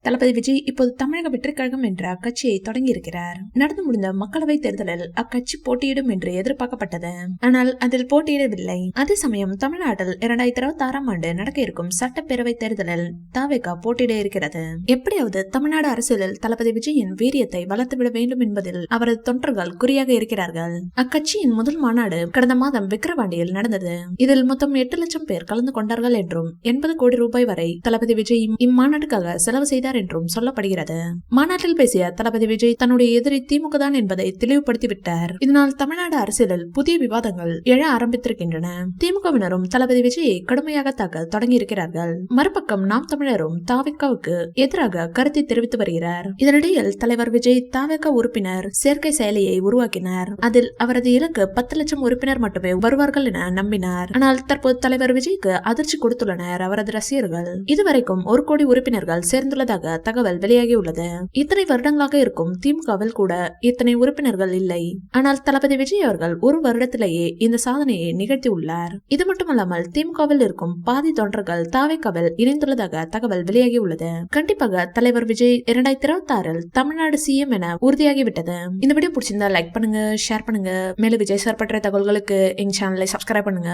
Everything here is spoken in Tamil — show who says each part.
Speaker 1: தளபதி விஜய் இப்போது தமிழக வெற்றிக் கழகம் என்ற அக்கட்சியை தொடங்கியிருக்கிறார். நடந்து முடிந்த மக்களவை தேர்தலில் அக்கட்சி போட்டியிடும் என்று எதிர்பார்க்கப்பட்டது. ஆனால் அதில் போட்டியிடவில்லை. அதே சமயம் தமிழ்நாட்டில் 2026ஆம் ஆண்டு நடக்க இருக்கும் சட்டப்பேரவை தேர்தலில் தவேக போட்டியிட இருக்கிறது. எப்படியாவது தமிழ்நாடு அரசியலில் தளபதி விஜயின் வீரியத்தை வளர்த்துவிட வேண்டும் என்பதில் அவரது தொண்டர்கள் குறியாக இருக்கிறார்கள். அக்கட்சியின் முதல் மாநாடு கடந்த மாதம் விக்கிரவாண்டியில் நடந்தது. இதில் மொத்தம் 8 லட்சம் பேர் கலந்து கொண்டார்கள் என்றும் 80 கோடி ரூபாய் வரை தளபதி விஜய் இம்மாநாட்டுக்காக செலவு செய்தார் என்றும் சொல்லப்படுகிறது. மாநாட்டில் பேசிய தளபதி விஜய் தன்னுடைய எதிரி திமுக தான் என்பதை தெளிவுபடுத்திவிட்டார். இதனால் தமிழ்நாடு அரசியலில் புதிய விவாதங்கள் எழ ஆரம்பித்திருக்கின்றன. திமுகவினரும் தளபதி விஜயை கடுமையாக தாக்க தொடங்கி இருக்கிறார்கள். மறுபக்கம் நாம் தமிழரும் தாவேகாவுக்கு எதிராக கருத்தை தெரிவித்து வருகிறார். இதனிடையில் தலைவர் விஜய் தாவேகா உறுப்பினர் சேர்க்கை செயலியை உருவாக்கினார். அதில் அவரது இலக்கு 10 லட்சம் உறுப்பினர் மட்டுமே வருவார்கள் என நம்பினார். ஆனால் தற்போது தலைவர் விஜய்க்கு அதிர்ச்சி கொடுத்துள்ளனர் அவரது ரசிகர்கள். இதுவரைக்கும் 1 கோடி உறுப்பினர்கள் சேர்ந்துள்ளதாக தகவல் வெளியாகியுள்ளது. இத்தனை வருடங்களாக இருக்கும் திமுகவில் கூட இத்தனை உறுப்பினர்கள் இல்லை. ஆனால் தளபதி விஜய் அவர்கள் ஒரு வருடத்திலேயே இந்த சாதனையை நிகழ்த்தியுள்ளார். இது மட்டுமல்லாமல் திமுகவில் இருக்கும் பாதி தொண்டர்கள் தாவேகாவில் இணைந்துள்ளதாக தகவல் வெளியாகியுள்ளது. கண்டிப்பாக தலைவர் விஜய் 2026இல் தமிழ்நாடு சிஎம் என உறுதியாகிவிட்டது. இந்த வீடியோ பிடிச்சிருந்தா லைக் பண்ணுங்க, ஷேர் பண்ணுங்க. மேலும் விஜய் சார் பற்றிய தகவல்களுக்கு எங்க சேனலை சப்ஸ்கிரைப் பண்ணுங்க.